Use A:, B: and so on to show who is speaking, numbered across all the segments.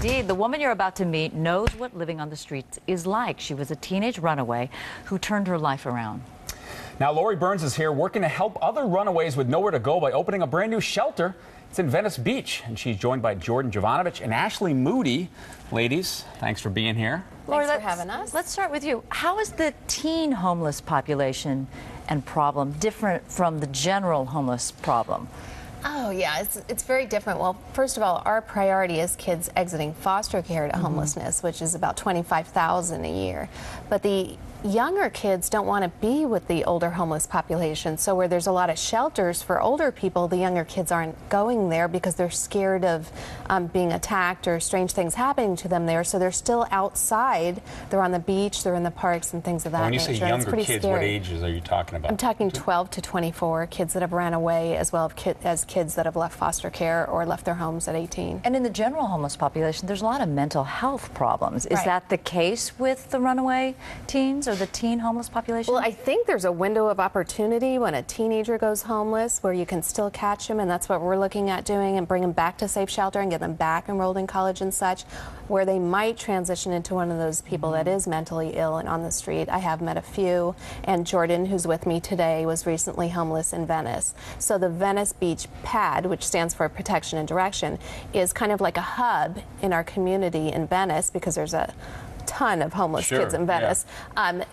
A: Indeed, the woman you're about to meet knows what living on the streets is like. She was a teenage runaway who turned her life around.
B: Now, Lauri Burns is here working to help other runaways with nowhere to go by opening a brand new shelter. It's in Venice Beach, and she's joined by Jordan Jovanovich and Ashley Moody. Ladies, thanks for being here.
A: Lauri,
C: Thanks for having us.
A: Let's start with you. How is the teen homeless population and problem different from the general homeless problem?
C: Oh, yeah, it's very different. Well, first of all, our priority is kids exiting foster care to homelessness, which is about 25,000 a year. But the younger kids don't want to be with the older homeless population. So where there's a lot of shelters for older people, the younger kids aren't going there because they're scared of being attacked or strange things happening to them there. So they're still outside. They're on the beach, they're in the parks and things of that nature.
B: When you say younger kids, what ages are you talking about?
C: I'm talking 12 to 24, kids that have ran away, as well as kids that have left foster care or left their homes at 18.
A: And in the general homeless population, there's a lot of mental health problems. Is
C: Right.
A: that the case with the runaway teens or the teen homeless population?
C: Well, I think there's a window of opportunity when a teenager goes homeless where you can still catch them, and that's what we're looking at doing, and bring them back to safe shelter and get them back enrolled in college and such, where they might transition into one of those people that is mentally ill and on the street. I have met a few, and Jordan, who's with me today, was recently homeless in Venice. So the Venice Beach PAD, which stands for Protection and Direction, is kind of like a hub in our community in Venice, because there's a ton of homeless kids in Venice,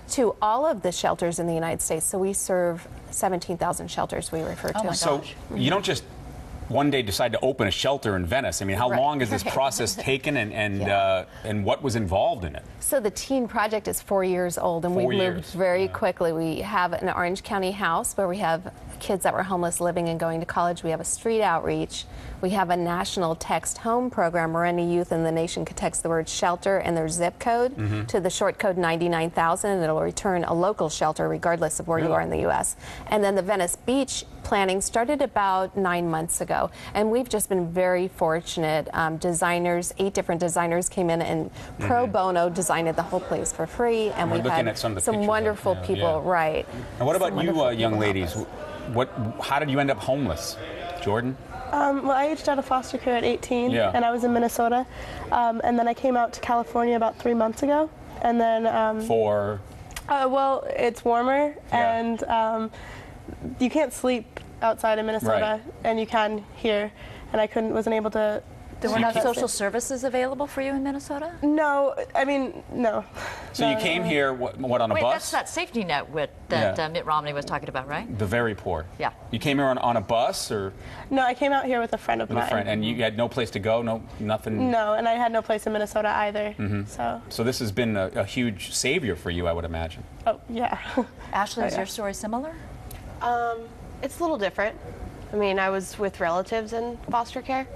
C: to all of the shelters in the United States. So we serve 17,000 shelters, we refer to.
A: Oh my
B: So you don't just one day decide to open a shelter in Venice. I mean, how long has this process taken, and what was involved in it?
C: So the teen project is 4 years old, and we've moved very quickly. We have an Orange County house where we have kids that were homeless living and going to college. We have a street outreach. We have a national text home program where any youth in the nation could text the word shelter and their zip code to the short code 99,000, and it'll return a local shelter regardless of where you are in the U.S. And then the Venice Beach planning started about 9 months ago, and we've just been very fortunate. Designers, 8 different designers came in and pro bono designed the whole place for free, and we've had some wonderful people. Right.
B: And what about you, young ladies? How did you end up homeless, Jordan?
D: Well, I aged out of foster care at 18, and I was in Minnesota, and then I came out to California about 3 months ago, and then well, it's warmer, and you can't sleep outside of Minnesota, and you can here, and I wasn't able to.
A: There were not social services available for you in Minnesota?
D: No, I mean, no.
B: So you came here, what, on a bus?
A: That's that safety net that Mitt Romney was talking about, right?
B: The very poor.
A: Yeah.
B: You came here on a bus, or?
D: No, I came out here with a friend of mine.
B: And you had no place to go, nothing?
D: No, and I had no place in Minnesota either,
B: So this has been a huge savior for you, I would imagine.
D: Oh, yeah.
A: Ashley, is your story similar?
E: It's a little different. I mean, I was with relatives in foster care,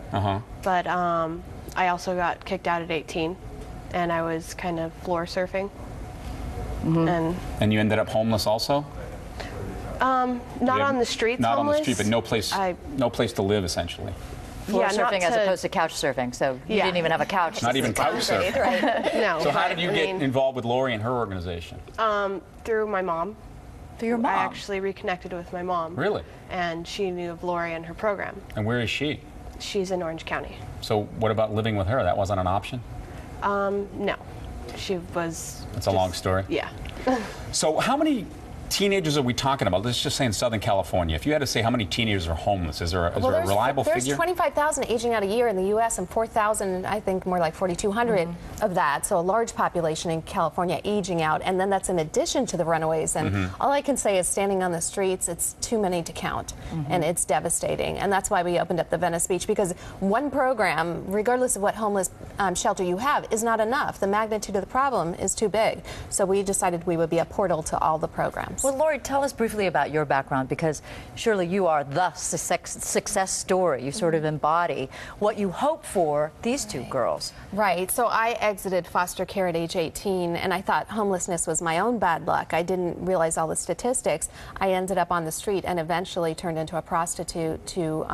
E: but I also got kicked out at 18, and I was kind of floor surfing. And
B: you ended up homeless also?
E: Not on the streets.
B: Not
E: homeless.
B: on the street, but no place to live, essentially.
A: Floor surfing as opposed to couch surfing, so you didn't even have a couch.
B: Not even couch surfing.
E: Right. No.
B: So how did you get involved with Lauri and her organization?
E: Through my mom.
A: Through your mom?
E: I actually reconnected with my mom.
B: Really?
E: And she knew of Lauri and her program.
B: And where is she?
E: She's in Orange County.
B: So what about living with her? That wasn't an option?
E: No. She was...
B: It's a long story?
E: Yeah.
B: So how many teenagers are we talking about? Let's just say in Southern California. If you had to say how many teenagers are homeless, is there a reliable figure?
C: There's 25,000 aging out a year in the U.S. and 4,000, I think more like 4,200 of that. So a large population in California aging out, and then that's in addition to the runaways. And all I can say is standing on the streets, it's too many to count, and it's devastating. And that's why we opened up the Venice Beach, because one program, regardless of what homeless shelter you have, is not enough. The magnitude of the problem is too big. So we decided we would be a portal to all the programs.
A: Well, Lauri, tell us briefly about your background, because surely you are the success story. You sort of embody what you hope for these two girls.
C: Right. So I exited foster care at age 18, and I thought homelessness was my own bad luck. I didn't realize all the statistics. I ended up on the street and eventually turned into a prostitute to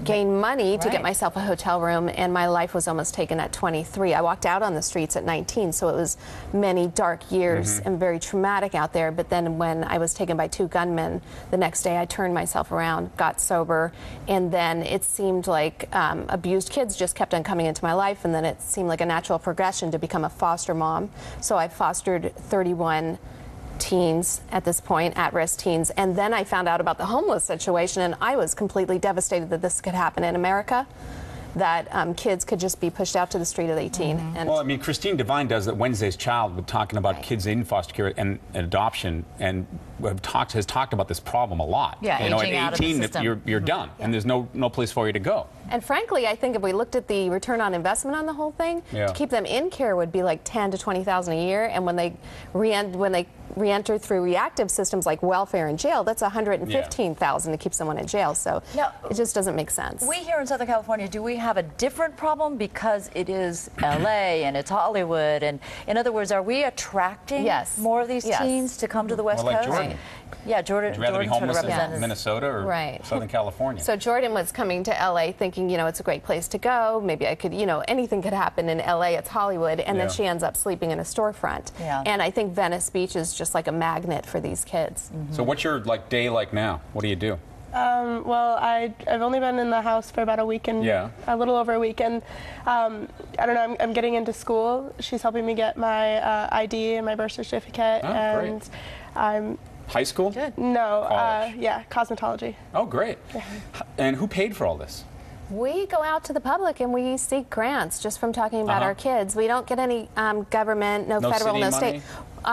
C: gain money to get myself a hotel room, and my life was almost taken at 23. I walked out on the streets at 19, so it was many dark years and very traumatic out there. But then when I was taken by 2 gunmen, the next day I turned myself around, got sober, and then it seemed like abused kids just kept on coming into my life, and then it seemed like a natural progression to become a foster mom. So I fostered 31 teens at this point, at-risk teens, and then I found out about the homeless situation, and I was completely devastated that this could happen in America, that kids could just be pushed out to the street at 18. And
B: well, I mean, Christine Devine does that Wednesday's Child with talking about kids in foster care and adoption, and has talked about this problem a lot.
A: Yeah,
B: you know,
A: aging
B: at 18,
A: out of the system.
B: you're done, and there's no place for you to go.
C: And frankly, I think if we looked at the return on investment on the whole thing, to keep them in care would be like $10,000 to $20,000 a year, and when they re-enter through reactive systems like welfare and jail, that's $115,000 to keep someone in jail. So it just doesn't make sense.
A: We here in Southern California, do we have a different problem because it is LA and it's Hollywood? And in other words, are we attracting more of these teens to come to the West Coast?
B: Jordan.
A: Yeah, Jordan.
B: Would you rather be homeless in Minnesota or
C: right.
B: Southern California?
C: So Jordan was coming to LA thinking, you know, it's a great place to go. Maybe I could, you know, anything could happen in LA. It's Hollywood. And then she ends up sleeping in a storefront. And I think Venice Beach is just like a magnet for these kids.
B: So what's your day like now? What do you do?
D: Well, I've only been in the house for about a week and a little over a week, and I don't know. I'm getting into school. She's helping me get my ID and my birth certificate, and I'm.
B: High school?
D: Good. No, cosmetology.
B: Oh, great. And who paid for all this?
C: We go out to the public and we seek grants just from talking about our kids. We don't get any government, no federal, no state.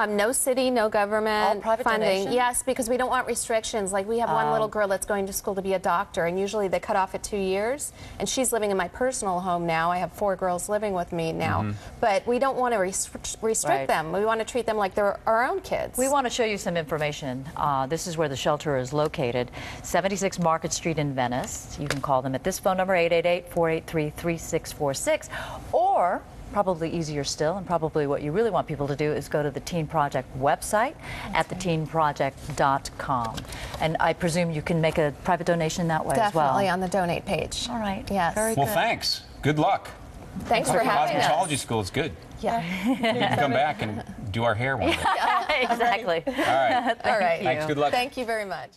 C: No city, no government
A: All private
C: funding.
A: donation?
C: Yes, because we don't want restrictions. Like we have one little girl that's going to school to be a doctor, and usually they cut off at 2 years. And she's living in my personal home now. I have 4 girls living with me now. But we don't want to restrict them. We want to treat them like they're our own kids.
A: We want to show you some information. This is where the shelter is located, 76 Market Street in Venice. You can call them at this phone number, 888-483-3646, or probably easier still, and probably what you really want people to do is go to the Teen Project website at theteenproject.com. And I presume you can make a private donation that way as well.
C: Definitely on the donate page.
A: All right.
C: Yes.
A: Very
B: well,
A: good.
B: thanks. Good luck.
C: Thanks for having us.
B: Cosmetology school is good.
C: Yeah.
B: You can come back and do our hair one day.
A: Exactly.
B: All right.
C: All right.
B: Thanks. Good luck.
C: Thank you very much.